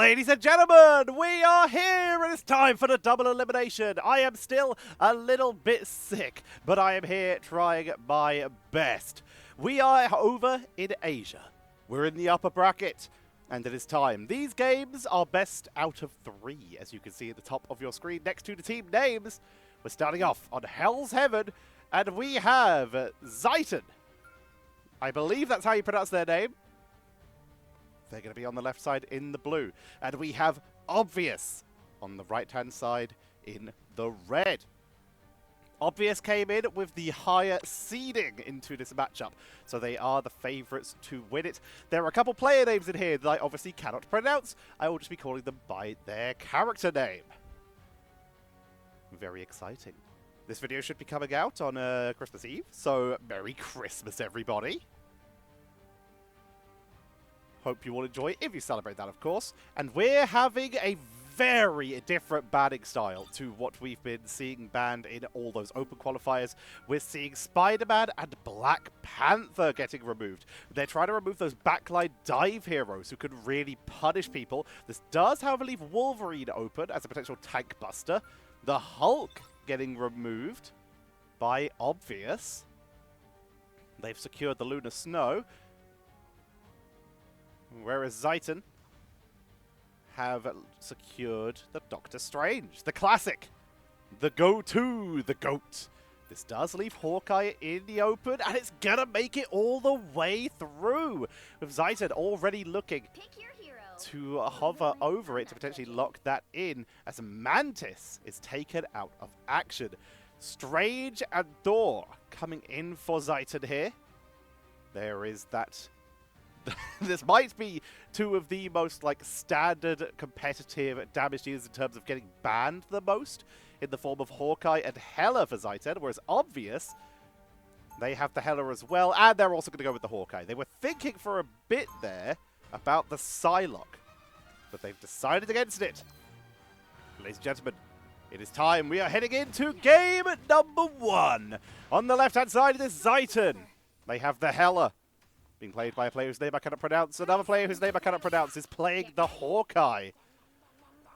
Ladies and gentlemen, we are here and it's time for the double elimination. I am still a little bit sick, but I am here trying my best. We are over in Asia. We're in the upper bracket, and it is time. These games are best out of 3, as you can see at the top of your screen next to the team names. We're starting off on Hell's Heaven, and we have Zeiton. I believe that's how you pronounce their name. They're going to be on the left side in the blue. And we have Obvious on the right-hand side in the red. Obvious came in with the higher seeding into this matchup, so they are the favourites to win it. There are a couple player names in here that I obviously cannot pronounce. I will just be calling them by their character name. Very exciting. This video should be coming out on Christmas Eve, so Merry Christmas, everybody. Hope you all enjoy, if you celebrate that, of course. And we're having a very different banning style to what we've been seeing banned in all those open qualifiers. We're seeing Spider-Man and Black Panther getting removed. They're trying to remove those backline dive heroes who can really punish people. This does, however, leave Wolverine open as a potential tank buster. The Hulk getting removed by Obvious. They've secured the Lunar Snow. Whereas Zeiton have secured the Doctor Strange, the classic, the go-to, the GOAT. This does leave Hawkeye in the open, and it's gonna make it all the way through, with Zeiton already looking to hover over it to potentially lock that in, as Mantis is taken out of action. Strange and Thor coming in for Zeiton here. There is that. This might be two of the most standard competitive damage dealers in terms of getting banned the most, in the form of Hawkeye and Hela for Zeiton, whereas Obvious, they have the Hela as well, and they're also going to go with the Hawkeye. They were thinking for a bit there about the Psylocke, but they've decided against it. Ladies and gentlemen, it is time. We are heading into game number 1. On the left-hand side of this, Zeiton. They have the Hela, being played by a player whose name I cannot pronounce. Another player whose name I cannot pronounce is playing the Hawkeye.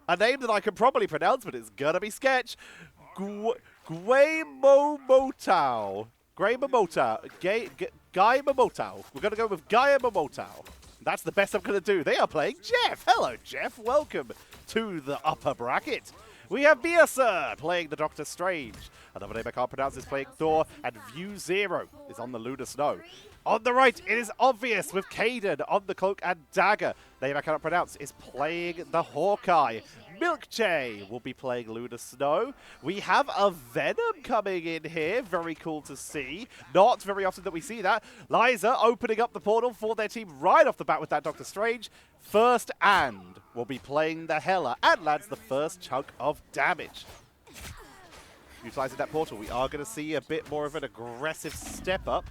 A name that I can probably pronounce, but it's gonna be sketch. Guaymomotao. Guy Momotao. We're gonna go with Guy Momotao. That's the best I'm gonna do. They are playing Jeff. Hello, Jeff. Welcome to the upper bracket. We have Biasa playing the Doctor Strange. Another name I can't pronounce is playing Thor, and View Zero is on the Lunar Snow. On the right, it is Obvious with Caden on the Cloak and Dagger. Name I cannot pronounce is playing the Hawkeye. Milkjay will be playing Lunar Snow. We have a Venom coming in here. Very cool to see. Not very often that we see that. Liza opening up the portal for their team right off the bat with that Doctor Strange. First and will be playing the Hela and lands the first chunk of damage. Utilizing that portal, we are going to see a bit more of an aggressive step up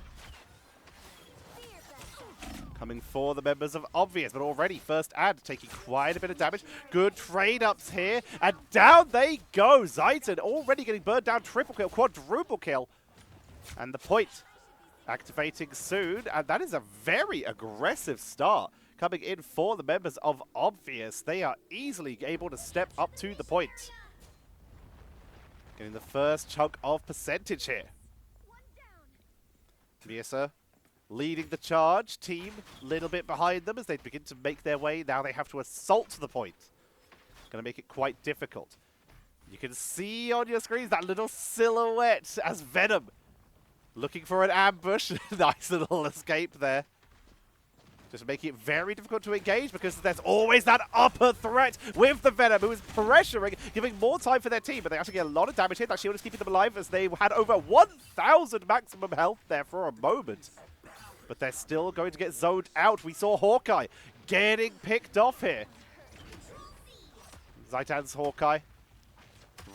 coming for the members of Obvious, but already first ad taking quite a bit of damage. Good trade-ups here, and down they go. Zeiton already getting burned down, triple kill, quadruple kill. And the point activating soon, and that is a very aggressive start coming in for the members of Obvious. They are easily able to step up to the point. Getting the first chunk of percentage here. Biasa leading the charge, team a little bit behind them as they begin to make their way. Now they have to assault the point. Going to make it quite difficult. You can see on your screens that little silhouette as Venom looking for an ambush. Nice little escape there. Just making it very difficult to engage because there's always that upper threat with the Venom who is pressuring, giving more time for their team, but they actually get a lot of damage here. That shield is keeping them alive as they had over 1,000 maximum health there for a moment. But they're still going to get zoned out. We saw Hawkeye getting picked off here. Zeiton's Hawkeye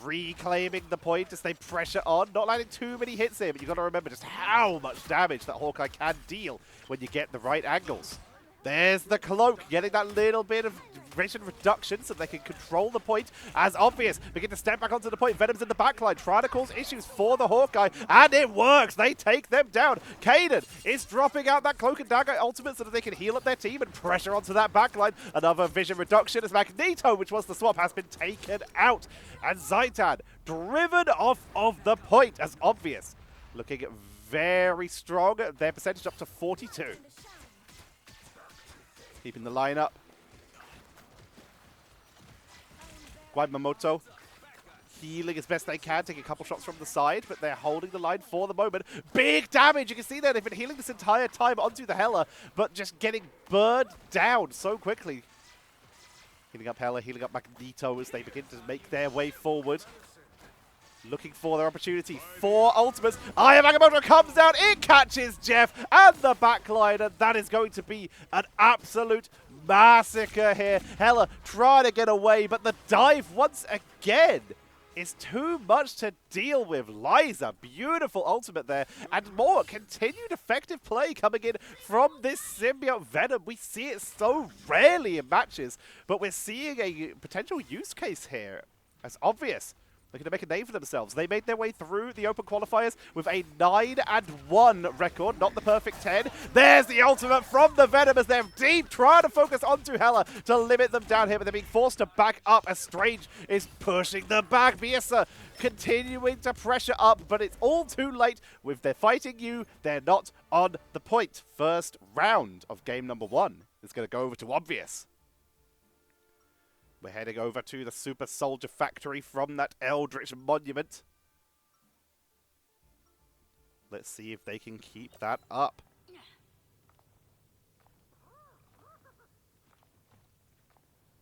reclaiming the point as they pressure on. Not landing too many hits here, but you've got to remember just how much damage that Hawkeye can deal when you get the right angles. There's the Cloak, getting that little bit of vision reduction so they can control the point. As obvious, begin to step back onto the point. Venom's in the backline, trying to cause issues for the Hawkeye, and it works. They take them down. Kaden is dropping out that Cloak and Dagger ultimate so that they can heal up their team and pressure onto that backline. Another vision reduction as Magneto, which was the swap, has been taken out. And Zaitan driven off of the point as obvious. Looking very strong. Their percentage up to 42. Keeping the line up. Guaymamoto healing as best they can, taking a couple shots from the side, but they're holding the line for the moment. Big damage! You can see that they've been healing this entire time onto the Hela, but just getting burned down so quickly. Healing up Hela, healing up Magneto as they begin to make their way forward. Looking for their opportunity for ultimates. Eye of Agamotto comes down, it catches Jeff and the backline, and that is going to be an absolute massacre here. Hela trying to get away, but the dive once again is too much to deal with. Liza, beautiful ultimate there, and more continued effective play coming in from this symbiote Venom. We see it so rarely in matches, but we're seeing a potential use case here. As obvious. Looking to make a name for themselves. They made their way through the open qualifiers with a 9-1 record, not the perfect 10. There's the ultimate from the Venom as they're deep, trying to focus onto Hela to limit them down here, but they're being forced to back up as Strange is pushing them back. Biesa continuing to pressure up, but it's all too late. With they're fighting you, they're not on the point. First round of game number 1 is going to go over to Obvious. We're heading over to the Super Soldier Factory from that Eldritch Monument. Let's see if they can keep that up.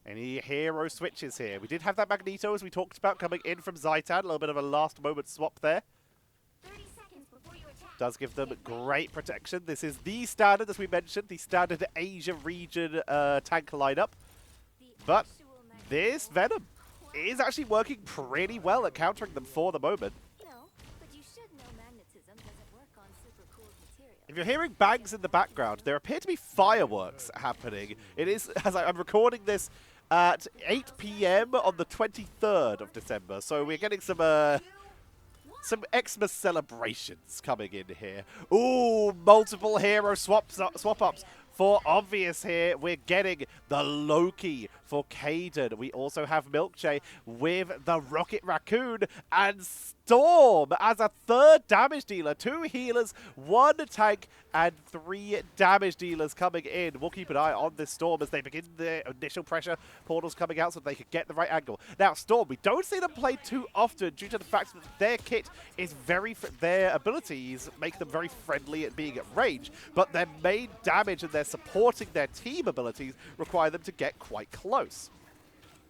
Any hero switches here? We did have that Magneto, as we talked about, coming in from Zaitan. A little bit of a last-moment swap there. 30 seconds before you attack. Does give them great protection. This is the standard, as we mentioned, the standard Asia region tank lineup. But this Venom is actually working pretty well at countering them for the moment. No, but you should know magnetism doesn't work on super cooled material. If you're hearing bangs in the background, there appear to be fireworks happening. It is, as I'm recording this at 8 PM on the 23rd of December, so we're getting some Xmas celebrations coming in here. Ooh, multiple hero swap-ups. For Obvious here, we're getting the Loki for Kaden. We also have Milkjay with the Rocket Raccoon and Storm as a third damage dealer. 2 healers, 1 tank, and 3 damage dealers coming in. We'll keep an eye on this Storm as they begin their initial pressure. Portals coming out so they can get the right angle. Now, Storm, we don't see them play too often due to the fact that their kit is their abilities make them very friendly at being at range, but their main damage and their supporting their team abilities require them to get quite close.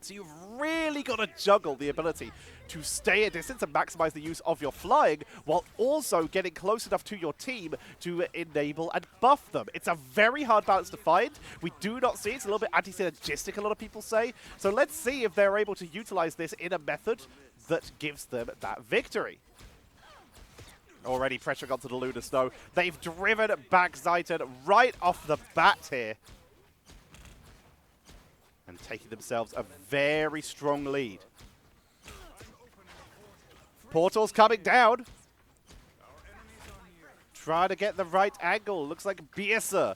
So you've really got to juggle the ability to stay at distance and maximize the use of your flying while also getting close enough to your team to enable and buff them. It's a very hard balance to find. We do not see it. It's a little bit anti-synergistic, a lot of people say. So let's see if they're able to utilize this in a method that gives them that victory. Already pressuring onto the Lunar Snow. They've driven back Zaitan right off the bat here. And taking themselves a very strong lead. Portals coming down. Trying to get the right angle. Looks like Biesa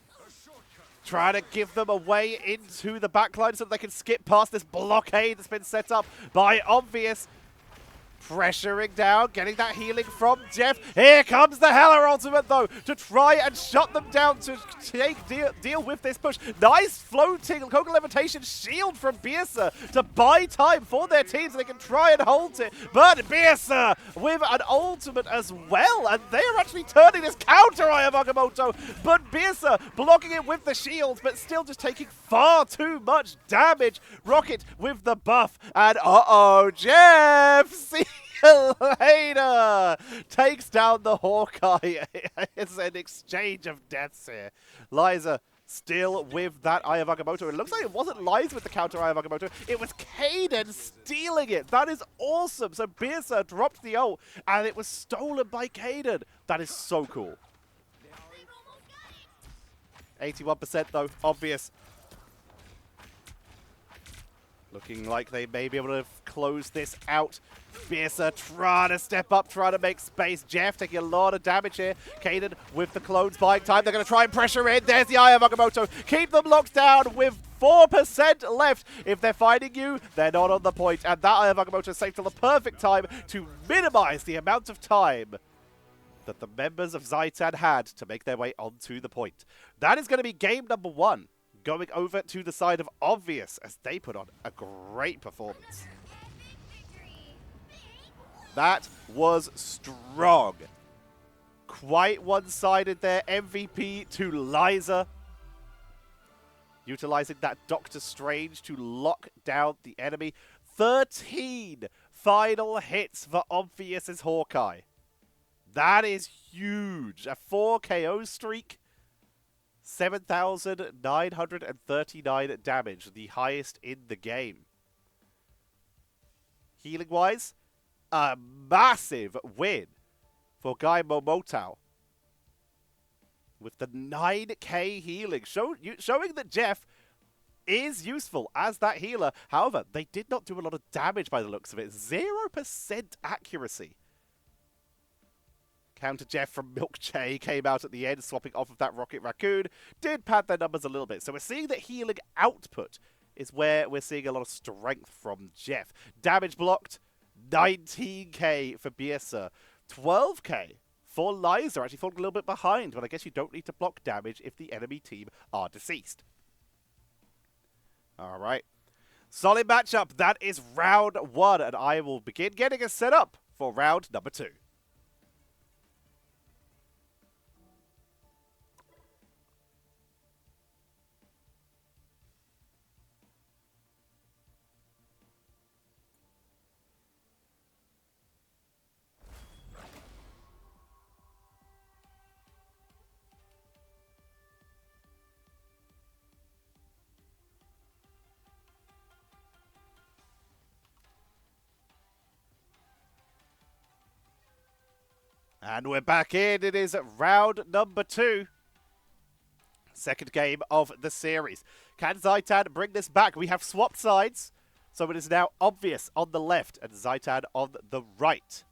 trying to give them a way into the backline so that they can skip past this blockade that's been set up by Obvious. Pressuring down, getting that healing from Jeff. Here comes the Hela ultimate, though, to try and shut them down to deal with this push. Nice floating Coca Levitation shield from Biesa to buy time for their team so they can try and hold it. But Biesa with an ultimate as well, and they're actually turning this counter, Eye of Agamotto. But Biesa blocking it with the shields, but still just taking far too much damage. Rocket with the buff, and uh-oh, Jeff! See later! Takes down the Hawkeye. It's an exchange of deaths here. Liza still with that Eye of Agamotto. It looks like it wasn't Liza with the counter Eye of Agamotto. It was Kaden stealing it. That is awesome. So Biesa dropped the ult, and it was stolen by Kaden. That is so cool. 81% though, Obvious. Looking like they may be able to close this out. Fiercer trying to step up, trying to make space. Jeff taking a lot of damage here. Kaden with the clones buying time. They're going to try and pressure in. There's the Eye of Agamotto. Keep them locked down with 4% left. If they're finding you, they're not on the point. And that Eye of Agamotto saved till the perfect time to minimize the amount of time that the members of Zaitan had to make their way onto the point. That is going to be game number 1. Going over to the side of Obvious as they put on a great performance. That was strong. Quite one-sided there. MVP to Liza. Utilizing that Doctor Strange to lock down the enemy. 13 final hits for Obvious's Hawkeye. That is huge. A 4 KO streak. 7,939 damage, the highest in the game. Healing-wise, a massive win for Guy Momotao. With the 9k healing, showing that Jeff is useful as that healer. However, they did not do a lot of damage by the looks of it. 0% accuracy. Counter Jeff from Milk Che came out at the end, swapping off of that Rocket Raccoon. Did pad their numbers a little bit. So we're seeing that healing output is where we're seeing a lot of strength from Jeff. Damage blocked, 19k for Biesa. 12k for Liza, actually falling a little bit behind, but I guess you don't need to block damage if the enemy team are deceased. All right. Solid matchup. That is round 1, and I will begin getting us set up for round number 2. And we're back in. It is round number 2. Second game of the series. Can Zaitan bring this back? We have swapped sides. So it is now Obvious on the left and Zaitan on the right.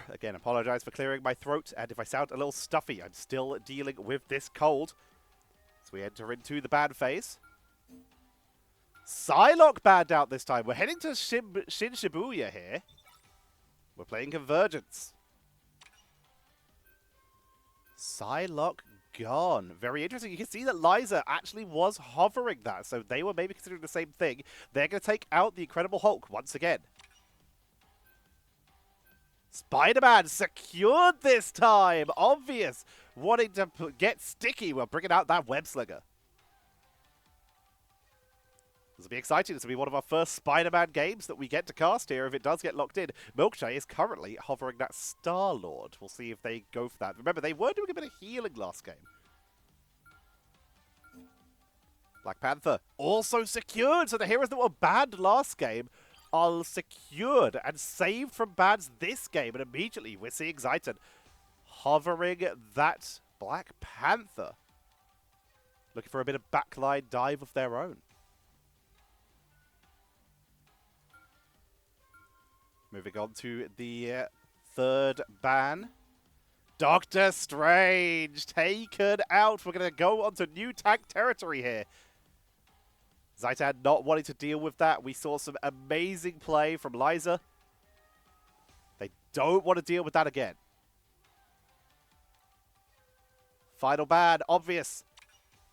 Again, apologize for clearing my throat. And if I sound a little stuffy, I'm still dealing with this cold. So we enter into the ban phase. Psylocke banned out this time. We're heading to Shin Shibuya here. We're playing Convergence. Psylocke gone. Very interesting. You can see that Liza actually was hovering that, so they were maybe considering the same thing. They're going to take out the Incredible Hulk once again. Spider-Man secured this time. Obvious. Wanting to get sticky while bringing out that web slinger. This will be exciting. This will be one of our first Spider-Man games that we get to cast here if it does get locked in. Milkshake is currently hovering that Star-Lord. We'll see if they go for that. Remember, they were doing a bit of healing last game. Black Panther also secured. So the heroes that were banned last game are secured and saved from bans this game. And immediately we're seeing Zaitan hovering that Black Panther. Looking for a bit of backline dive of their own. Moving on to the third ban. Doctor Strange taken out. We're going to go on to new tank territory here. Zaitan not wanting to deal with that. We saw some amazing play from Liza. They don't want to deal with that again. Final ban, Obvious.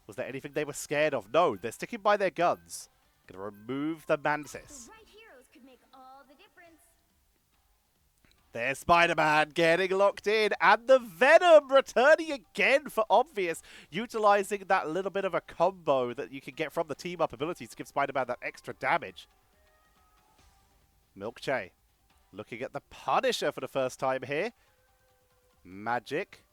Was there anything they were scared of? No, they're sticking by their guns. Going to remove the Mantis. There's Spider-Man getting locked in, and the Venom returning again for Obvious, utilizing that little bit of a combo that you can get from the team-up abilities to give Spider-Man that extra damage. Milkshake looking at the Punisher for the first time here. Magic.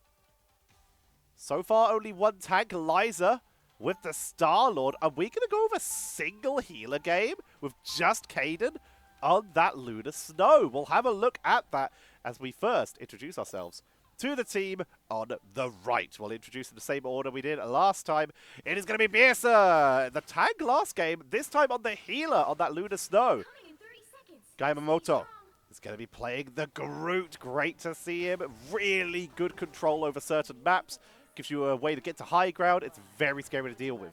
So far, only one tank, Liza, with the Star-Lord. Are we going to go with a single healer game with just Kaden on that Lunar Snow? We'll have a look at that as we first introduce ourselves to the team on the right. We'll introduce in the same order we did last time. It is going to be Biersa, the tank last game, this time on the healer on that Lunar Snow. Gaimamoto is going to be playing the Groot. Great to see him. Really good control over certain maps. Gives you a way to get to high ground. It's very scary to deal with.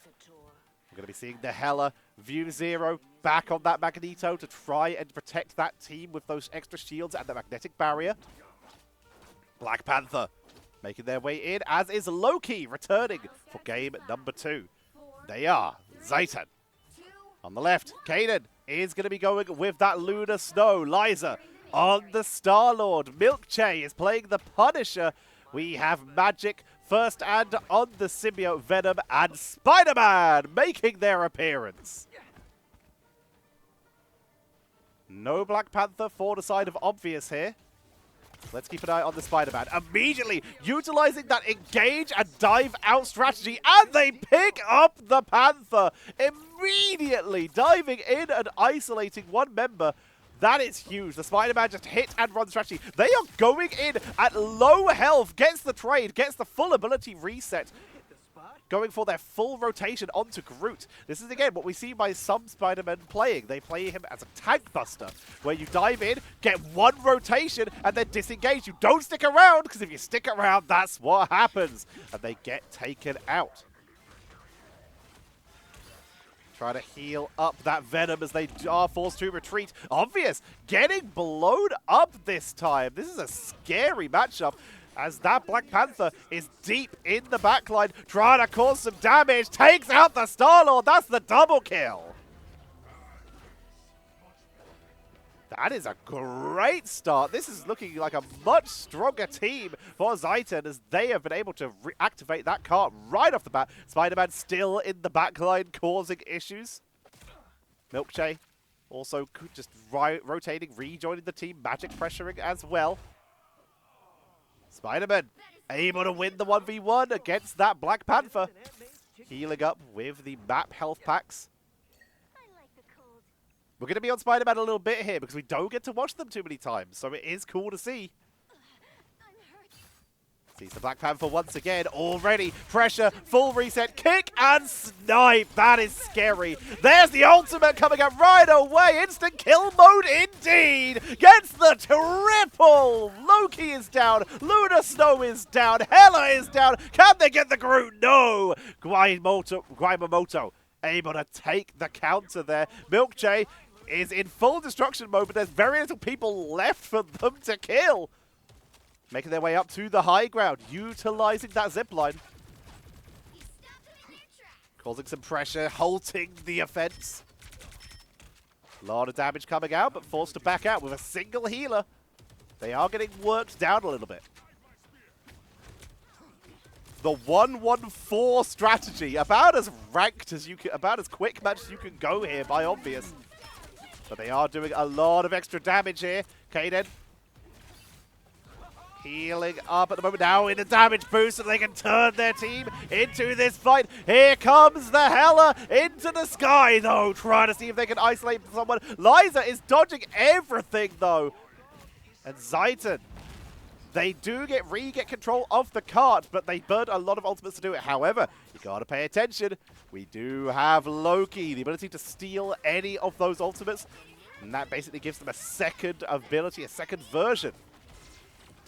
We're going to be seeing the Hela, View Zero, back on that Magneto to try and protect that team with those extra shields and the magnetic barrier. Black Panther making their way in, as is Loki returning for game number 2. They are Zaitan. On the left, Kaden is going to be going with that Lunar Snow. Liza on the Star-Lord. Milkche is playing the Punisher. We have Magic first and on the Symbiote Venom, and Spider-Man making their appearance. No Black Panther for the side of Obvious here. Let's keep an eye on the Spider-Man. Immediately utilizing that engage and dive out strategy, and they pick up the Panther. Immediately diving in and isolating one member. That is huge. The Spider-Man just hit and run strategy. They are going in at low health. Gets the trade, gets the full ability reset. Going for their full rotation onto Groot. This is, again, what we see by some Spider-Men playing. They play him as a tank buster, where you dive in, get one rotation, and then disengage. You don't stick around, because if you stick around, that's what happens. And they get taken out. Try to heal up that Venom as they are forced to retreat. Obvious, getting blown up this time. This is a scary matchup, as that Black Panther is deep in the backline, trying to cause some damage. Takes out the Star-Lord. That's the double kill. That is a great start. This is looking like a much stronger team for Zaitan, as they have been able to reactivate that cart right off the bat. Spider-Man still in the backline causing issues. Milkche also just rotating, rejoining the team. Magic pressuring as well. Spider-Man able to win the 1v1 against that Black Panther. Healing up with the map health packs. We're going to be on Spider-Man a little bit here because we don't get to watch them too many times, so it is cool to see. Sees the Black Panther once again. Already pressure, full reset, kick and snipe. That is scary. There's the ultimate coming up right away. Instant kill mode indeed. Gets the triple. Loki is down. Lunar Snow is down. Hela is down. Can they get the Groot? No. Guaimamoto able to take the counter there. Milkche is in full destruction mode, but there's very little people left for them to kill. Making their way up to the high ground, utilizing that zipline. Causing some pressure, halting the offense. A lot of damage coming out, but forced to back out with a single healer. They are getting worked down a little bit. The 1-1-4 strategy, about as ranked as you can, about as quick match as you can go here by Obvious. But they are doing a lot of extra damage here. Kaden healing up at the moment, now in a damage boost so they can turn their team into this fight. Here comes the Hela into the sky though, trying to see if they can isolate someone. Liza is dodging everything though. And Zaitan, they do get control of the cart, but they burn a lot of ultimates to do it. However, you gotta pay attention. We do have Loki, the ability to steal any of those ultimates, and that basically gives them a second ability, a second version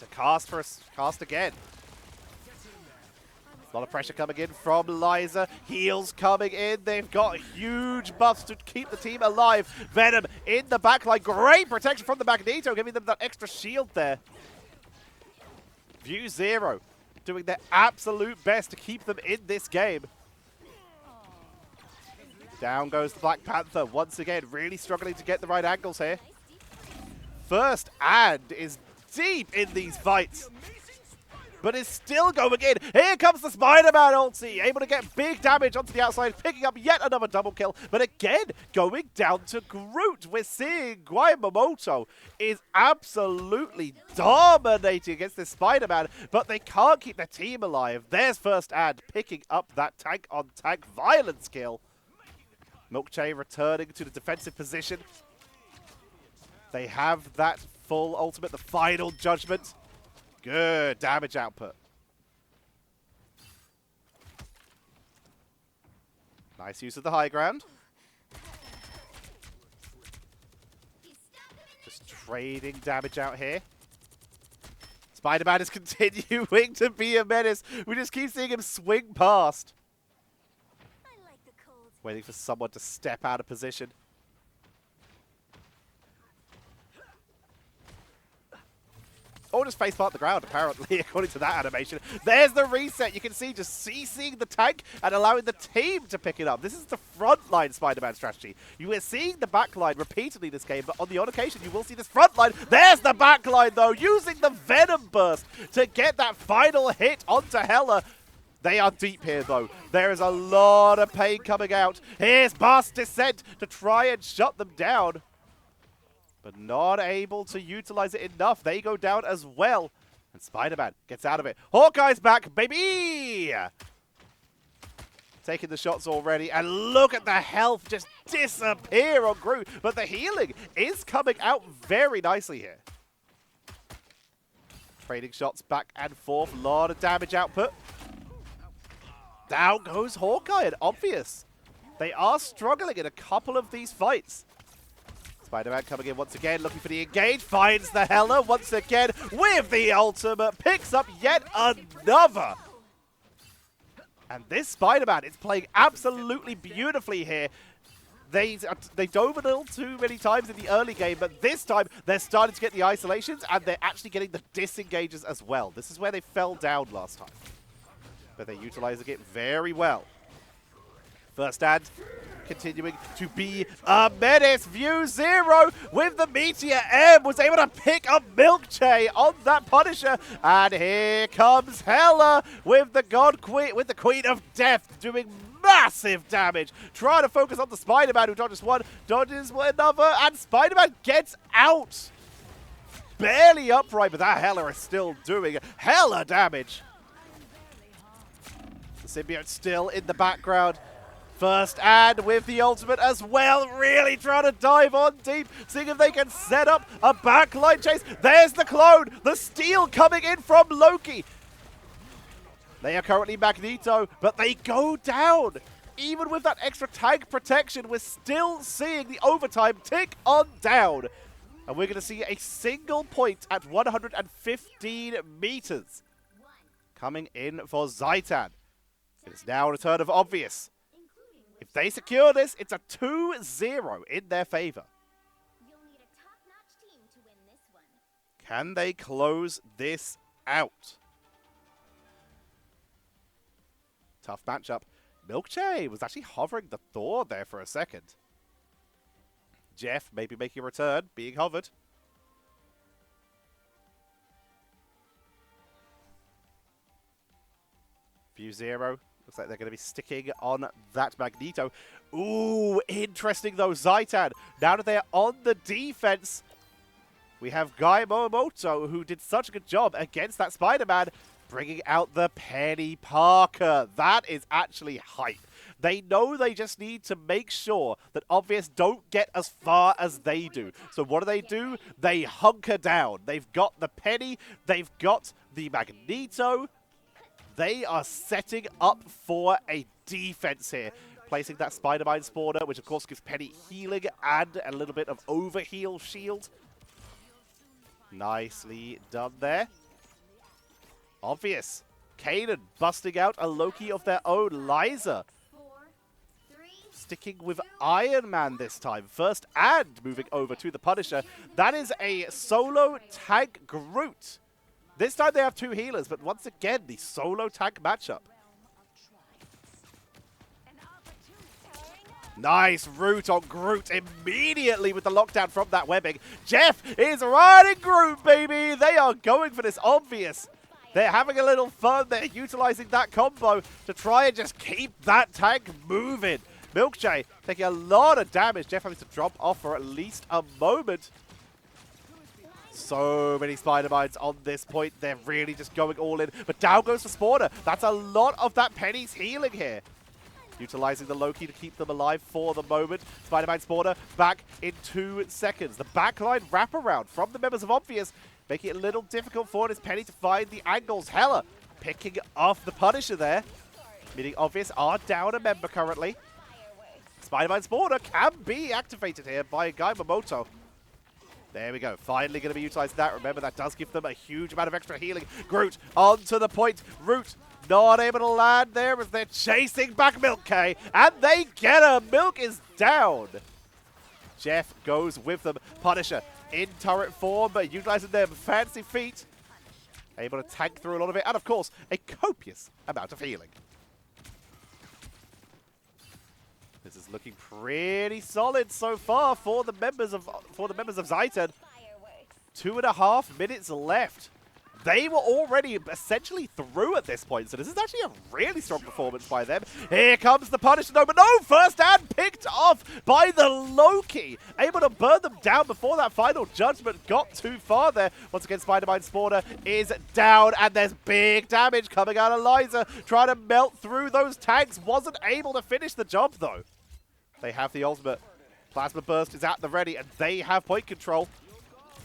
to cast again. A lot of pressure coming in from Liza. Heals coming in. They've got huge buffs to keep the team alive. Venom in the backline. Great protection from the Magneto, giving them that extra shield there. View Zero doing their absolute best to keep them in this game. Down goes the Black Panther once again, really struggling to get the right angles here. First and is deep in these fights, but is still going in. Here comes the Spider-Man ulti, able to get big damage onto the outside, picking up yet another double kill, but again, going down to Groot. We're seeing Guaimamoto is absolutely dominating against this Spider-Man, but they can't keep their team alive. There's first and picking up that tank-on-tank violence kill. Milkche returning to the defensive position. They have that full ultimate, the final judgment. Good damage output. Nice use of the high ground. Just trading damage out here. Spider-Man is continuing to be a menace. We just keep seeing him swing past. I like the cold. Waiting for someone to step out of position. Or just face plant the ground, apparently, according to that animation. There's the reset. You can see just CCing the tank and allowing the team to pick it up. This is the frontline Spider-Man strategy. You are seeing the backline repeatedly this game, but on the odd occasion, you will see this frontline. There's the backline, though, using the Venom Burst to get that final hit onto Hela. They are deep here, though. There is a lot of pain coming out. Here's Blast Descent to try and shut them down, but not able to utilize it enough. They go down as well. And Spider-Man gets out of it. Hawkeye's back, baby! Taking the shots already. And look at the health just disappear on Groot. But the healing is coming out very nicely here. Trading shots back and forth. A lot of damage output. Down goes Hawkeye and Obvious. They are struggling in a couple of these fights. Spider-Man coming in once again, looking for the engage, finds the Hela once again with the ultimate, picks up yet another. And this Spider-Man is playing absolutely beautifully here. They dove a little too many times in the early game, but this time they're starting to get the isolations and they're actually getting the disengages as well. This is where they fell down last time, but they're utilizing it very well. First stand, continuing to be a menace. View 0 with the Meteor M was able to pick up Milkshake on that Punisher. And here comes Hela with the Queen of Death doing massive damage. Trying to focus on the Spider-Man who dodges one, dodges another, and Spider-Man gets out. Barely upright, but that Hela is still doing hella damage. The symbiote still in the background. First and with the ultimate as well, really trying to dive on deep, seeing if they can set up a backline chase. There's the clone, the steal coming in from Loki. They are currently Magneto, but they go down. Even with that extra tank protection, we're still seeing the overtime tick on down. And we're going to see a single point at 115 meters. Coming in for Zaitan. It is now a return of Obvious. If they secure this, it's a 2-0 in their favor. You'll need a top-notch team to win this one. Can they close this out? Tough matchup. Milkshake was actually hovering the Thor there for a second. Jeff maybe making a return, being hovered. View 0. Looks like they're going to be sticking on that Magneto. Ooh, interesting though, Zaitan. Now that they're on the defense, we have Guy Momoto, who did such a good job against that Spider-Man, bringing out the Penny Parker. That is actually hype. They know they just need to make sure that Obvious don't get as far as they do. So what do? They hunker down. They've got the Penny, they've got the Magneto. They are setting up for a defense here. Placing that Spider-Man spawner, which of course gives Penny healing and a little bit of overheal shield. Nicely done there. Obvious. Kanan busting out a Loki of their own. Liza sticking with Iron Man this time. First and moving over to the Punisher. That is a solo tank Groot. This time they have two healers, but once again, the solo tank matchup. Nice root on Groot immediately with the lockdown from that webbing. Jeff is riding Groot, baby. They are going for this Obvious. They're having a little fun. They're utilizing that combo to try and just keep that tank moving. Milkshake taking a lot of damage. Jeff having to drop off for at least a moment. So many Spider-Mines on this point. They're really just going all in. But down goes the spawner. That's a lot of that Penny's healing here. Utilizing the Loki to keep them alive for the moment. Spider-Man spawner back in 2 seconds. The backline wraparound from the members of Obvious making it a little difficult for this Penny to find the angles. Hella picking off the Punisher there, meaning Obvious are down a member currently. Spider-Man Spawner can be activated here by Gaimamoto. There we go. Finally going to be utilizing that. Remember, that does give them a huge amount of extra healing. Groot onto the point. Root not able to land there as they're chasing back Milk K. And they get her. Milk is down. Jeff goes with them. Punisher in turret form, but utilizing their fancy feet. Able to tank through a lot of it. And, of course, a copious amount of healing. This is looking pretty solid so far for the members of Zaitan. 2.5 minutes left. They were already essentially through at this point, so this is actually a really strong performance by them. Here comes the Punisher, no, but no, first hand picked off by the Loki. Able to burn them down before that final judgment got too far there. Once again, Spider-Man Spawner is down, and there's big damage coming out of Liza. Trying to melt through those tanks. Wasn't able to finish the job, though. They have the ultimate. Plasma Burst is at the ready, and they have point control.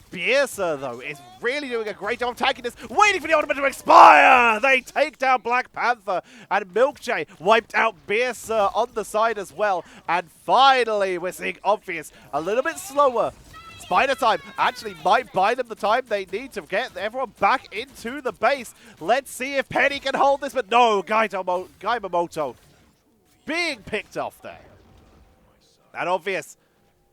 Biersa, though, is really doing a great job of tanking this, waiting for the ultimate to expire! They take down Black Panther, and Milkjay wiped out Biersa on the side as well. And finally, we're seeing Obvious a little bit slower. Spider Time actually might buy them the time they need to get everyone back into the base. Let's see if Penny can hold this, but no, Gaimamoto being picked off there. And Obvious,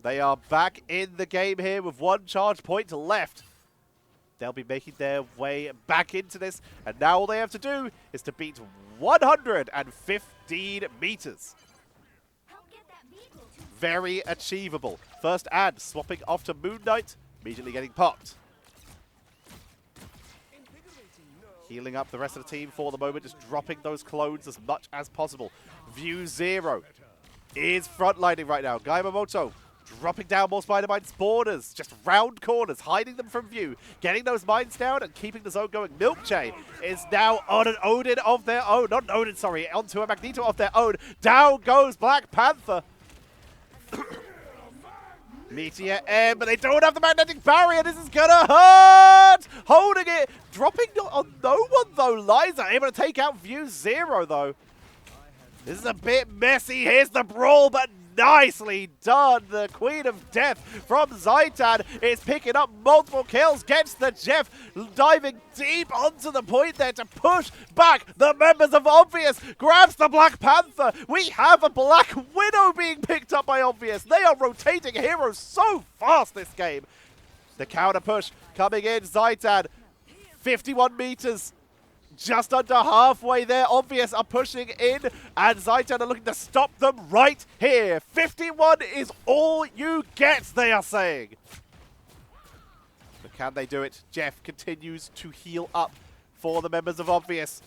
they are back in the game here with 1 charge point left. They'll be making their way back into this, and now all they have to do is to beat 115 meters. Very achievable. First ad swapping off to Moon Knight, immediately getting popped. Healing up the rest of the team for the moment, just dropping those clones as much as possible. View 0 is frontlining right now. Gaimamoto dropping down more Spider-Man spawners, just round corners, hiding them from view, getting those mines down and keeping the zone going. Milkjay is now on an Odin of their own. Not an Odin, sorry, onto a Magneto of their own. Down goes Black Panther. Meteor M, but they don't have the magnetic barrier. This is gonna hurt! Holding it, dropping on no one though. Liza able to take out View 0 though. This is a bit messy. Here's the brawl, but nicely done. The Queen of Death from Zaitan is picking up multiple kills. Gets the Jeff diving deep onto the point there to push back the members of Obvious. Grabs the Black Panther. We have a Black Widow being picked up by Obvious. They are rotating heroes so fast this game. The counter push coming in. Zaitan, 51 meters. Just under halfway there. Obvious are pushing in, and Zaitan are looking to stop them right here. 51 is all you get, they are saying. But can they do it? Jeff continues to heal up for the members of Obvious.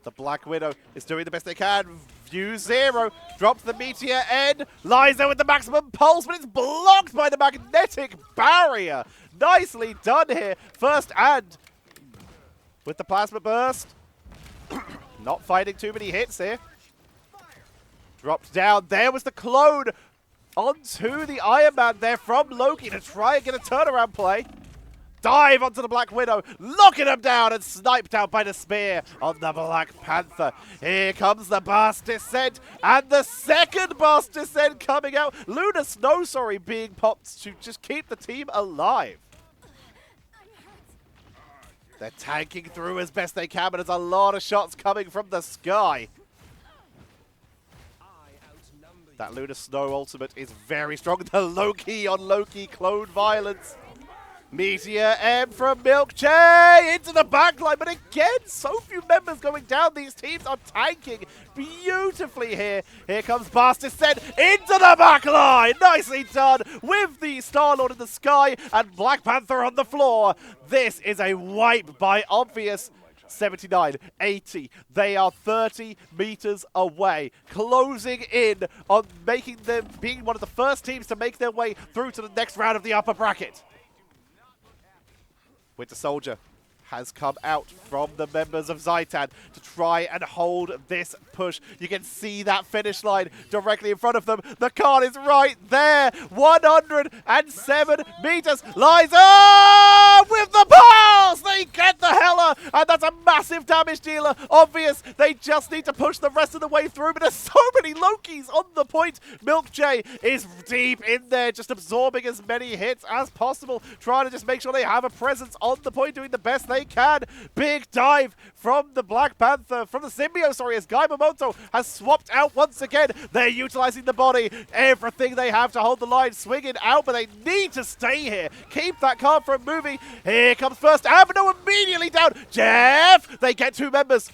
The Black Widow is doing the best they can. View 0 drops the Meteor N. Liza with the maximum pulse, but it's blocked by the magnetic barrier. Nicely done here. First and with the Plasma Burst. Not finding too many hits here. Dropped down. There was the clone onto the Iron Man there from Loki to try and get a turnaround play. Dive onto the Black Widow, locking him down and sniped out by the spear on the Black Panther. Here comes the Blast Descent, and the second Blast Descent coming out. Lunar Snow, sorry, being popped to just keep the team alive. They're tanking through as best they can, but there's a lot of shots coming from the sky. That Lunar Snow ultimate is very strong. The Loki on Loki clone violence. Meteor M from Milkjay into the backline, but again, so few members going down. These teams are tanking beautifully here. Here comes Blast Descent into the backline. Nicely done with the Star-Lord in the sky and Black Panther on the floor. This is a wipe by Obvious. 79-80. They are 30 meters away, closing in on making them being one of the first teams to make their way through to the next round of the upper bracket. Winter Soldier has come out from the members of Zaitan to try and hold this push. You can see that finish line directly in front of them. The card is right there. 107 meters. Lies up with the pulse. They get the Hella, and that's a massive damage dealer. Obvious. They just need to push the rest of the way through, but there's so many Lokis on the point. Milk J is deep in there, just absorbing as many hits as possible, trying to just make sure they have a presence on the point, doing the best they can. Big dive from the Black Panther, from the Symbiote, sorry, as Guy Momoto has swapped out once again. They're utilizing the body, everything they have to hold the line, swinging out, but they need to stay here. Keep that card from moving. Here comes first Avenue immediately down. Jeff, they get two members.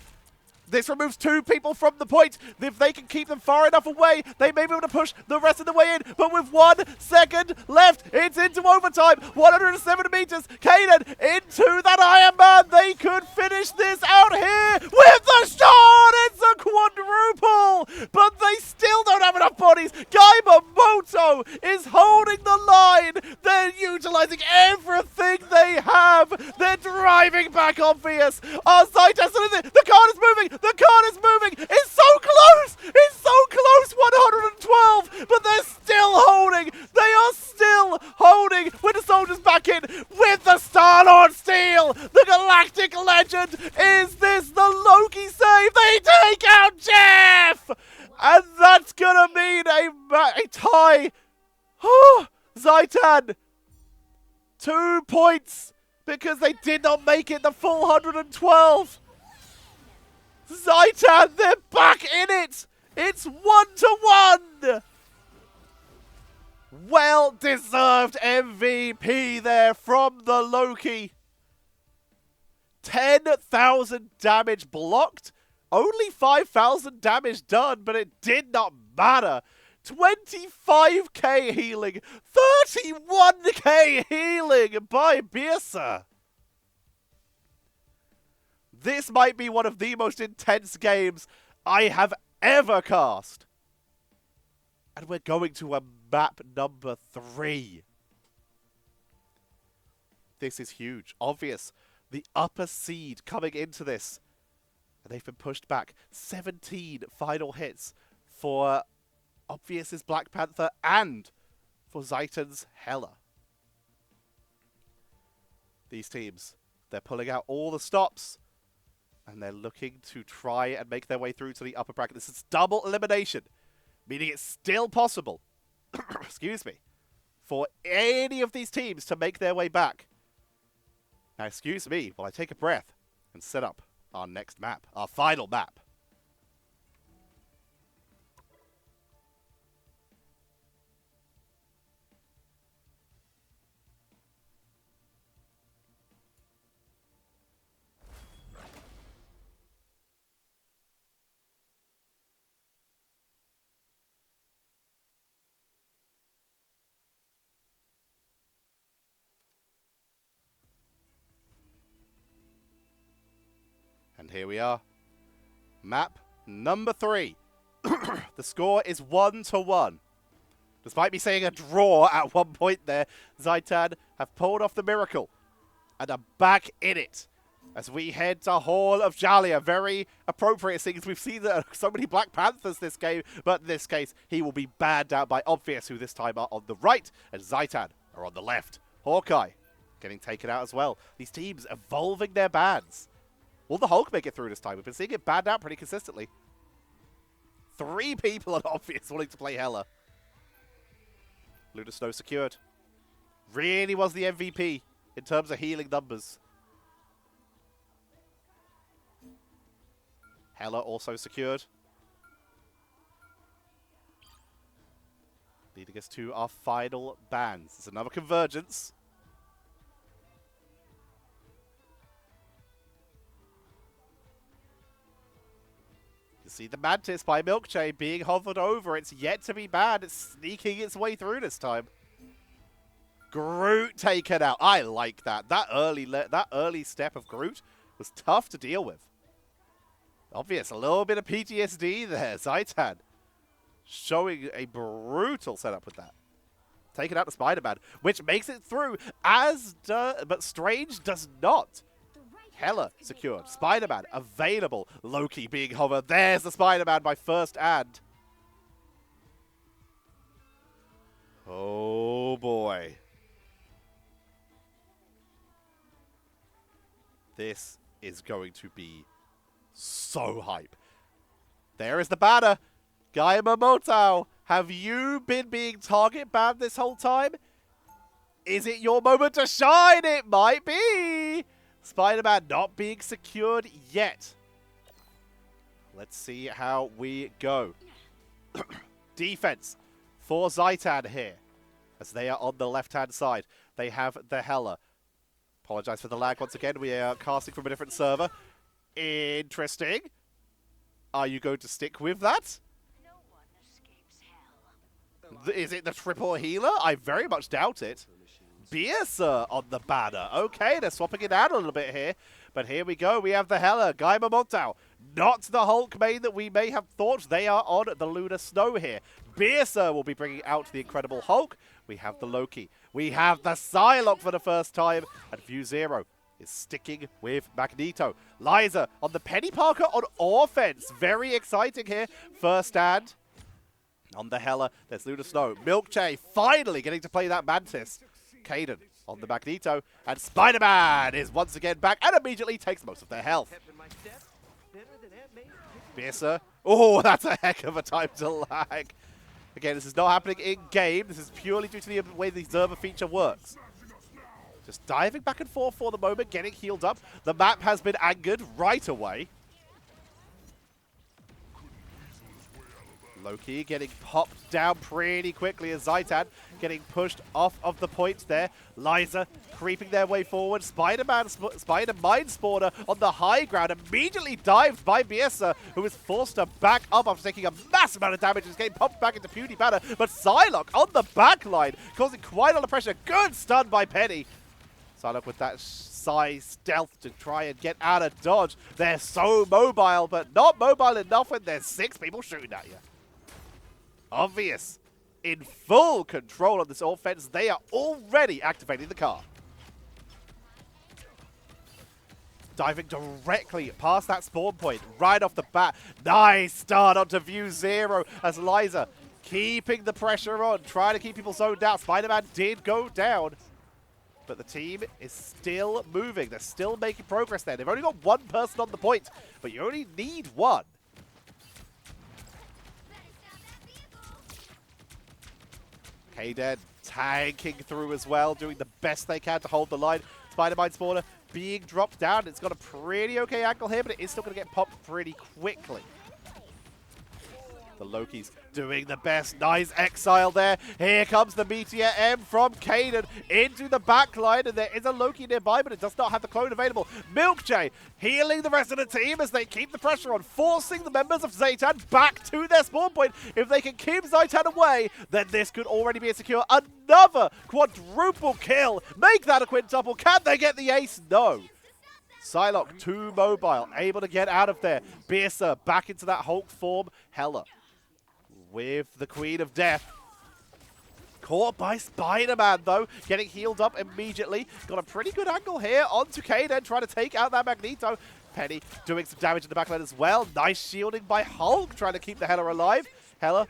This removes two people from the point. If they can keep them far enough away, they may be able to push the rest of the way in. But with 1 second left, it's into overtime. 107 meters. Kanan into that Iron Man. They could finish this out here with the shot. It's a quadruple. But they still don't have enough bodies. Guy Momoto is holding the line. They're utilizing everything they have. They're driving back obvious. Zaitan still in there. The card is moving. The card is moving. It's so close. It's so close. 112. But they're still holding. They are still holding. With the soldiers back in. With the Star-Lord steal. The Galactic Legend. Is this the Loki save? They take out Jeff. And that's going to mean a tie. Zaitan. 2 points. Because they did not make it the full 112. Zaitan, they're back in it! It's 1-1! Well-deserved MVP there from the Loki. 10,000 damage blocked. Only 5,000 damage done, but it did not matter. 25k healing. 31k healing by Birsa. This might be one of the most intense games I have ever cast. And we're going to a map number 3. This is huge. Obvious. The upper seed coming into this. And they've been pushed back. 17 final hits for Obvious's Black Panther and for Zaitan's Hela. These teams, they're pulling out all the stops. And they're looking to try and make their way through to the upper bracket. This is double elimination, meaning it's still possible, excuse me, for any of these teams to make their way back. Now, excuse me while I take a breath and set up our next map, our final map. And here we are. Map number 3. The score is 1-1. Despite me saying a draw at one point there, Zaitan have pulled off the miracle and are back in it as we head to Hall of Jalia. Very appropriate, seeing as we've seen so many Black Panthers this game, but in this case, he will be banned out by Obvious, who this time are on the right, and Zaitan are on the left. Hawkeye getting taken out as well. These teams evolving their bans. Will the Hulk make it through this time? We've been seeing it banned out pretty consistently. 3 people on Obvious wanting to play Hela. Lunar Snow secured. Really was the MVP in terms of healing numbers. Hela also secured. Leading us to our final bans. It's another convergence. You see the Mantis by Milkshade being hovered over. It's yet to be banned. It's sneaking its way through this time. Groot taken out. I like that. That early step of Groot was tough to deal with. Obvious, a little bit of PTSD there. Zaitan showing a brutal setup with that. Taking out the Spider-Man, which makes it through, but Strange does not. Hela secured. Spider-Man available. Loki being hovered. There's the Spider-Man by first and. Oh boy. This is going to be so hype. There is the banner. Guy Momotao, have you been being target banned this whole time? Is it your moment to shine? It might be. Spider-Man not being secured yet. Let's see how we go. Defense for Zaitan here, as they are on the left-hand side. They have the Hela. Apologize for the lag once again. We are casting from a different server. Interesting. Are you going to stick with that? No one escapes hell. Is it the triple healer? I very much doubt it. Biersa on the banner. Okay, they're swapping it out a little bit here. But here we go. We have the Hela. Guy Momotao. Not the Hulk main that we may have thought. They are on the Lunar Snow here. Biersa will be bringing out the Incredible Hulk. We have the Loki. We have the Psylocke for the first time. And View Zero is sticking with Magneto. Liza on the Penny Parker on offense. Very exciting here. First stand. On the Hela, there's Lunar Snow. Milkjay finally getting to play that Mantis. Caden on the Magneto. And Spider-Man is once again back and immediately takes most of their health. Biersa. Oh, that's a heck of a time to lag. Again, this is not happening in-game. This is purely due to the way the observer feature works. Just diving back and forth for the moment, getting healed up. The map has been angered right away. Loki getting popped down pretty quickly as Zaitan getting pushed off of the point there. Liza creeping their way forward. Spider-Mind Spawner on the high ground, immediately dived by Biersa, who is forced to back up after taking a massive amount of damage and is getting popped back into puny banner. But Psylocke on the back line, causing quite a lot of pressure. Good stun by Penny. Psylocke with that Psy stealth to try and get out of dodge. They're so mobile, but not mobile enough when there's 6 people shooting at you. Obvious. In full control of this offense, they are already activating the car. Diving directly past that spawn point, right off the bat. Nice start onto View Zero as Liza keeping the pressure on, trying to keep people zoned out. Spider-Man did go down, but the team is still moving. They're still making progress there. They've only got one person on the point, but you only need one. Kaden tanking through as well, doing the best they can to hold the line. Spider-Mind Spawner being dropped down. It's got a pretty okay angle here, but it is still going to get popped pretty quickly. The Loki's doing the best. Nice exile there. Here comes the Meteor M from Kaden into the back line, and there is a Loki nearby, but it does not have the clone available. Milkjay healing the rest of the team as they keep the pressure on, forcing the members of Zaitan back to their spawn point. If they can keep Zaitan away, then this could already be a secure. Another quadruple kill. Make that a quintuple. Can they get the ace? No. Psylocke too mobile, able to get out of there. Biersa back into that Hulk form. Hela with the Queen of Death. Caught by Spider-Man, though. Getting healed up immediately. Got a pretty good angle here onto Kaden, trying to take out that Magneto. Penny doing some damage in the backline as well. Nice shielding by Hulk, trying to keep the Hela alive. Hela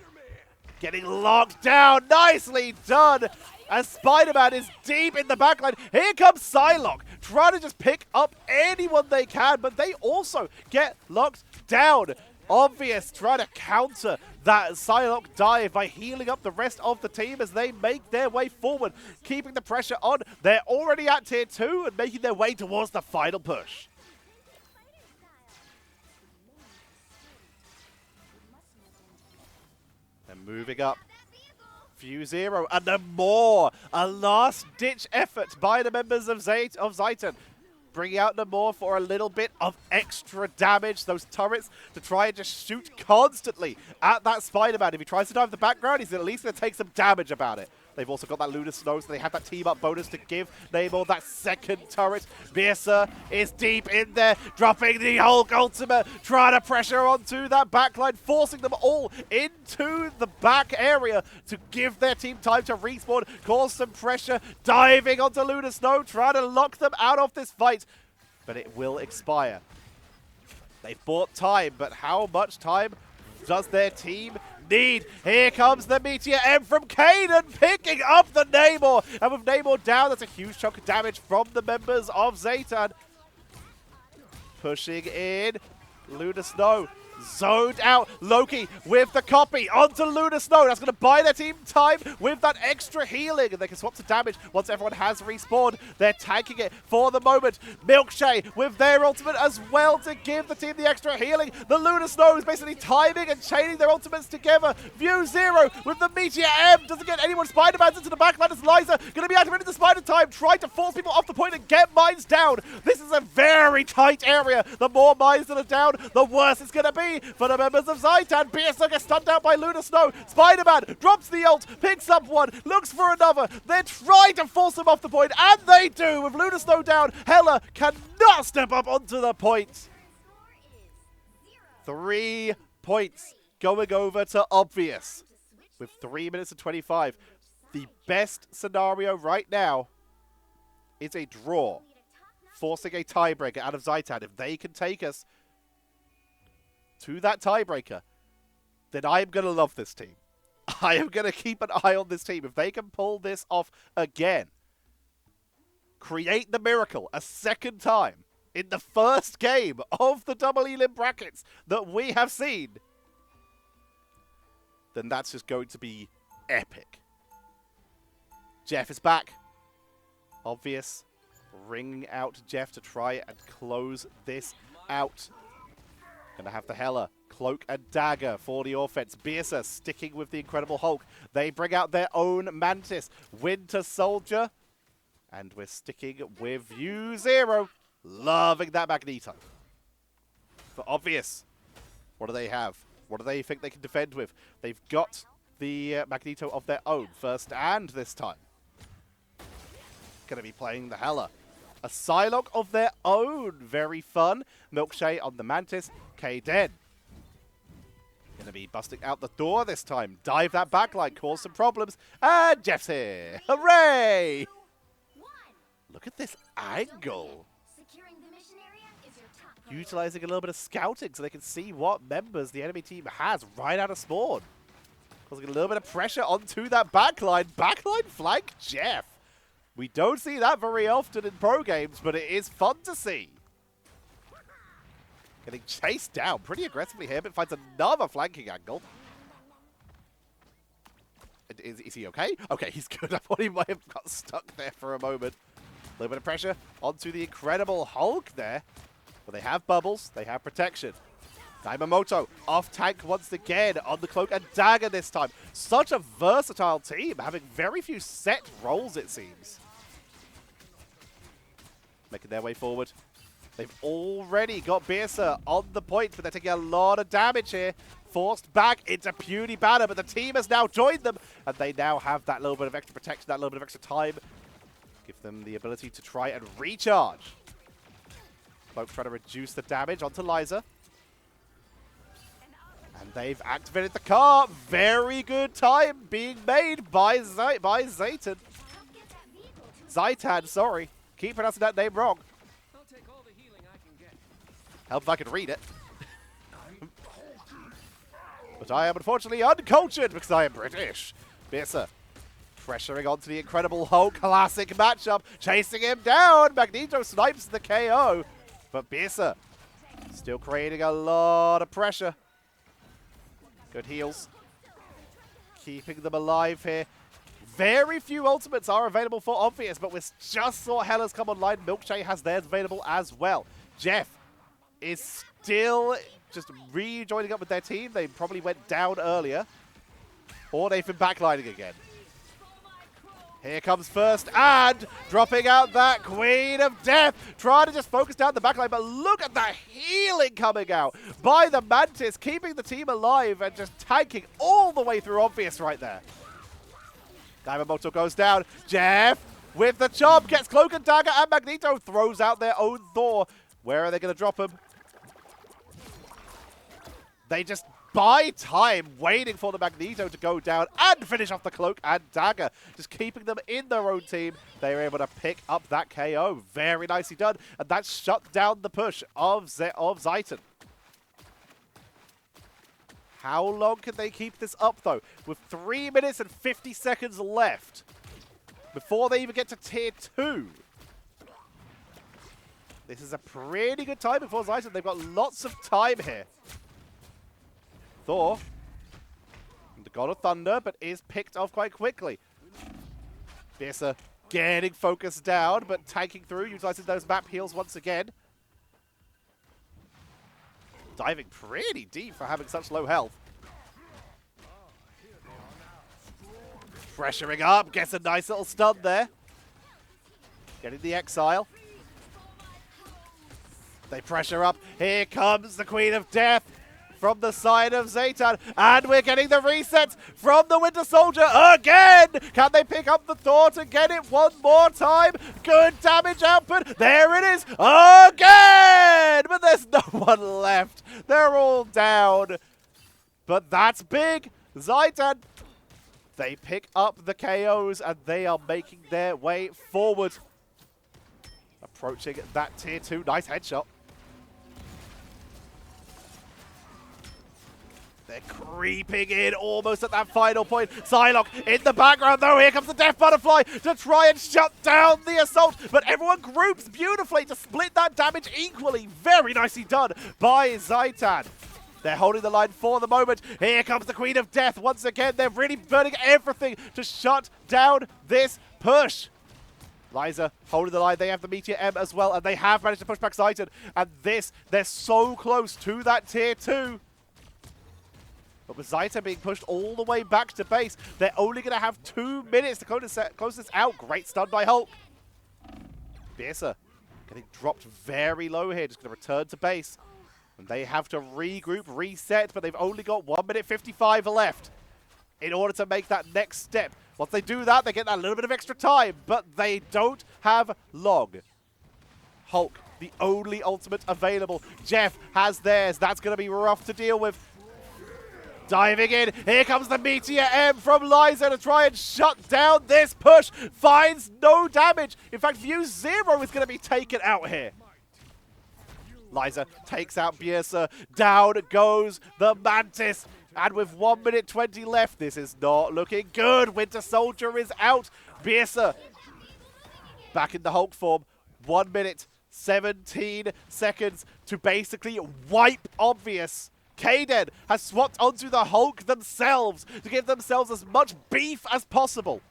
getting locked down. Nicely done. As Spider-Man is deep in the backline. Here comes Psylocke, trying to just pick up anyone they can, but they also get locked down. Obvious trying to counter that Psylocke dive by healing up the rest of the team as they make their way forward, keeping the pressure on. They're already at tier 2 and making their way towards the final push. They're moving up. View Zero and then more. A last-ditch effort by the members of Zaitan. Bringing out Namor for a little bit of extra damage. Those turrets to try and just shoot constantly at that Spider-Man. If he tries to dive the background, he's at least going to take some damage about it. They've also got that Lunar Snow, so they have that team-up bonus to give Namor that second turret. Biersa is deep in there, dropping the Hulk ultimate, trying to pressure onto that backline, forcing them all into the back area to give their team time to respawn, cause some pressure, diving onto Lunar Snow, trying to lock them out of this fight. but it will expire. They've bought time, but how much time does their team need? Here comes the Meteor M from Kaden, picking up the Namor. And with Namor down, that's a huge chunk of damage from the members of Zaytan. Pushing in, Luna Snow. Zoned out, Loki with the copy onto Luna Snow. That's going to buy their team time with that extra healing, and they can swap to damage once everyone has respawned. They're tanking it for the moment. Milkshake with their ultimate as well to give the team the extra healing. The Luna Snow is basically timing and chaining their ultimates together. View Zero with the Meteor M. Doesn't get anyone. Spider-Man's into the backline as Liza going to be activated the Spider Time, trying to force people off the point and get mines down. This is a very tight area. The more mines that are down, the worse it's going to be for the members of Zaytan. Beersa gets stunned out by Luna Snow. Spider-Man drops the ult, picks up one, looks for another. They're trying to force him off the point, and they do. With Luna Snow down, Hela cannot step up onto the point. 3 points going over to Obvious with 3 minutes and 25. The best scenario right now is a draw, forcing a tiebreaker out of Zaytan. If they can take us to that tiebreaker, then I am going to love this team. I am going to keep an eye on this team. If they can pull this off again, create the miracle a second time in the first game of the double elim brackets that we have seen, then that's just going to be epic. Jeff is back. Obvious. Ringing out Jeff to try and close this out. Gonna have the Hela, Cloak and Dagger for the offense. Beersa sticking with the Incredible Hulk. They bring out their own Mantis. Winter Soldier. And we're sticking with View Zero. Loving that Magneto. For Obvious, what do they have? What do they think they can defend with? They've got the Magneto of their own, first and this time. Gonna be playing the Hela. A Psylocke of their own. Very fun. Milkshake on the Mantis. Kaden. Gonna be busting out the door this time. Dive that backline. Cause some problems. And Jeff's here. Hooray! Look at this angle. Utilizing a little bit of scouting so they can see what members the enemy team has right out of spawn. Causing a little bit of pressure onto that backline. Backline flank Jeff. We don't see that very often in pro games, but it is fun to see. Getting chased down pretty aggressively here, but finds another flanking angle. Is he okay? Okay, he's good. I thought he might have got stuck there for a moment. A little bit of pressure onto the Incredible Hulk there. But they have bubbles, they have protection. Daimamoto off tank once again on the Cloak and Dagger this time. Such a versatile team, having very few set roles, it seems. Making their way forward. They've already got Beersa on the point, but they're taking a lot of damage here. Forced back into puny banner, but the team has now joined them, and they now have that little bit of extra protection, that little bit of extra time. Give them the ability to try and recharge. Cloak trying to reduce the damage onto Liza. And they've activated the car. Very good time being made by Zaytan. Zaytan, sorry. Keep pronouncing that name wrong. I'll take all the healing I can get. Help if I could read it. But I am unfortunately uncultured because I am British. Beersa pressuring onto the Incredible Hulk. Classic matchup. Chasing him down. Magneto snipes the KO. But Beersa still creating a lot of pressure. Good heals. Keeping them alive here. Very few ultimates are available for Obvious, but we just saw Hela's come online. Milkshake has theirs available as well. Jeff is still just rejoining up with their team. They probably went down earlier. Or they've been backlining again. Here comes first, and dropping out that Queen of Death. Trying to just focus down the backline, but look at that healing coming out by the Mantis, keeping the team alive and just tanking all the way through Obvious right there. Daimamoto goes down. Jeff with the chop gets Cloak and Dagger, and Magneto throws out their own Thor. Where are they going to drop him? They just buy time, waiting for the Magneto to go down and finish off the Cloak and Dagger. Just keeping them in their own team. They were able to pick up that KO. Very nicely done. And that shut down the push of Zayton. How long can they keep this up, though? With 3 minutes and 50 seconds left before they even get to Tier 2. This is a pretty good time before Zayton. They've got lots of time here. Thor, the God of Thunder, but is picked off quite quickly. Biersa getting focused down, but tanking through, utilizing those map heals once again. Diving pretty deep for having such low health. Pressuring up, gets a nice little stun there. Getting the exile. They pressure up. Here comes the Queen of Death from the side of Zayton. And we're getting the resets from the Winter Soldier again. Can they pick up the Thor to get it one more time? Good damage output. There it is again. But there's no one left. They're all down. But that's big. Zayton, they pick up the KOs and they are making their way forward. Approaching that Tier 2. Nice headshot. They're creeping in almost at that final point. Psylocke in the background, though. Here comes the Death Butterfly to try and shut down the assault. But everyone groups beautifully to split that damage equally. Very nicely done by Zayton. They're holding the line for the moment. Here comes the Queen of Death once again. They're really burning everything to shut down this push. Liza holding the line. They have the Meteor M as well, and they have managed to push back Zayton. And this, they're so close to that Tier 2. But with Zayton being pushed all the way back to base, they're only going to have 2 minutes to close this out. Great stun by Hulk. Biersa getting dropped very low here. Just going to return to base. And they have to regroup, reset, but they've only got 1 minute 55 left in order to make that next step. Once they do that, they get that little bit of extra time, but they don't have long. Hulk, the only ultimate available. Jeff has theirs. That's going to be rough to deal with. Diving in, here comes the Meteor M from Liza to try and shut down this push. Finds no damage. In fact, View 0 is going to be taken out here. Liza takes out Biersa. Down goes the Mantis. And with 1 minute 20 left, this is not looking good. Winter Soldier is out. Biersa back in the Hulk form. 1 minute 17 seconds to basically wipe Obvious. Kaden has swapped onto the Hulk themselves to give themselves as much beef as possible.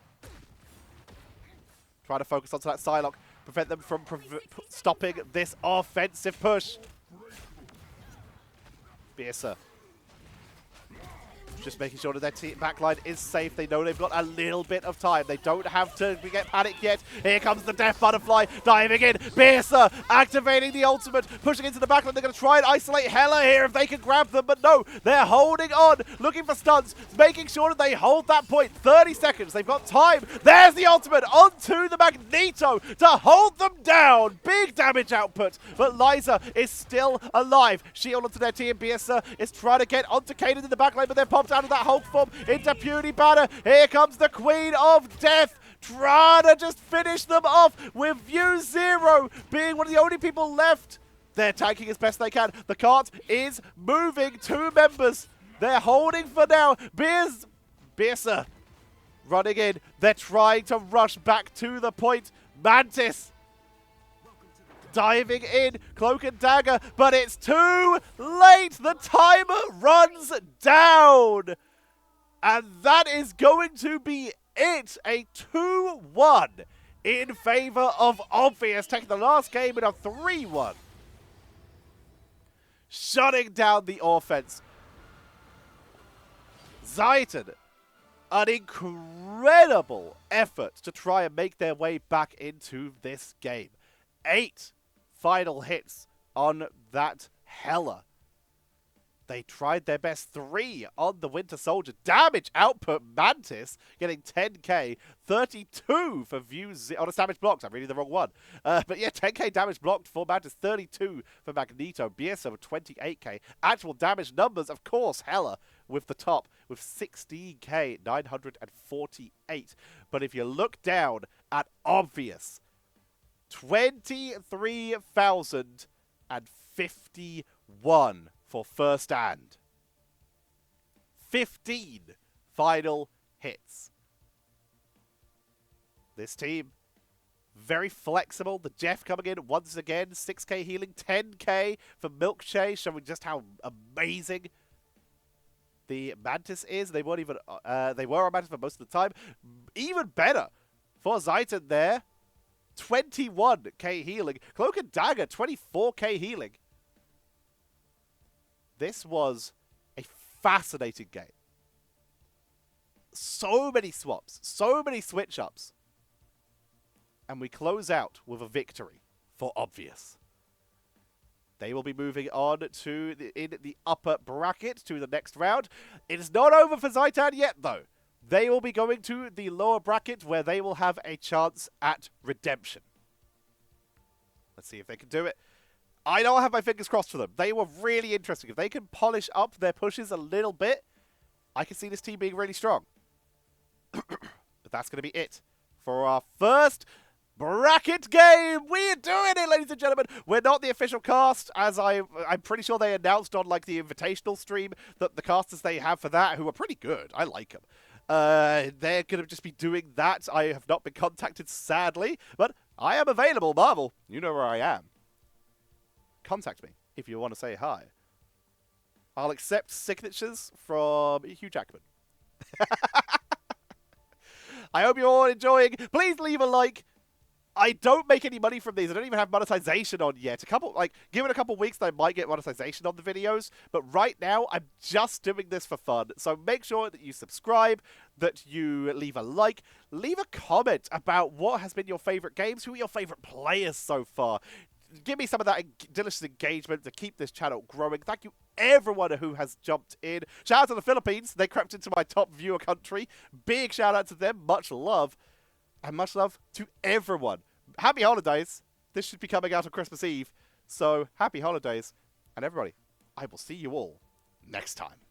Trying to focus onto that Psylocke, prevent them from stopping this offensive push. Biersa just making sure that their team backline is safe. They know they've got a little bit of time. They don't have to get panicked yet. Here comes the Death Butterfly diving in. Biersa activating the ultimate, pushing into the backline. They're going to try and isolate Hela here if they can grab them, but no, they're holding on, looking for stuns, making sure that they hold that point. 30 seconds, they've got time. There's the ultimate onto the Magneto to hold them down. Big damage output, but Liza is still alive. Shield onto their team. Biersa is trying to get onto Kaden in the backline, but they're popped out of that Hulk form into Puny Banner. Here comes the Queen of Death, trying to just finish them off with View 0 being one of the only people left. They're tanking as best they can. The cart is moving. 2 members. They're holding for now. Biersa running in. They're trying to rush back to the point. Mantis diving in, Cloak and Dagger, but it's too late. The timer runs down. And that is going to be it. A 2-1 in favor of Obvious, taking the last game in a 3-1. Shutting down the offense. Zayton, an incredible effort to try and make their way back into this game. 8 final hits on that Hela. They tried their best. 3 on the Winter Soldier. Damage output Mantis getting 10k. 32 for views. Oh, it's damage blocked. I'm reading the wrong one. But yeah, 10k damage blocked for Mantis. 32 for Magneto. BSO 28k. Actual damage numbers, of course, Hela with the top with 16k. 948. But if you look down at obvious, 23,051 for first and 15 final hits. This team, very flexible. The Jeff coming in once again, 6k healing, 10k for Milkshake, showing just how amazing the Mantis is. They weren't even, they were on Mantis for most of the time. Even better for Zayton there, 21k healing. Cloak and Dagger, 24k healing. This was a fascinating game. So many swaps, so many switch-ups. And we close out with a victory for Obvious. They will be moving on to the upper bracket to the next round. It is not over for Zaytan yet, though. They will be going to the lower bracket where they will have a chance at redemption. Let's see if they can do it. I don't have my fingers crossed for them. They were really interesting. If they can polish up their pushes a little bit, I can see this team being really strong. But that's going to be it for our first bracket game. We're doing it, ladies and gentlemen. We're not the official cast, as I'm pretty sure they announced on like the invitational stream that the casters they have for that, who are pretty good. I like them. They're going to just be doing that. I have not been contacted, sadly, but I am available, Marvel. You know where I am. Contact me if you want to say hi. I'll accept signatures from Hugh Jackman. I hope you're all enjoying. Please leave a like. I don't make any money from these. I don't even have monetization on yet. Give it a couple weeks, I might get monetization on the videos. But right now, I'm just doing this for fun. So make sure that you subscribe, that you leave a like, leave a comment about what has been your favorite games, who are your favorite players so far. Give me some of that delicious engagement to keep this channel growing. Thank you, everyone who has jumped in. Shout out to the Philippines. They crept into my top viewer country. Big shout out to them. Much love. And much love to everyone. Happy holidays. This should be coming out on Christmas Eve. So, happy holidays. And everybody, I will see you all next time.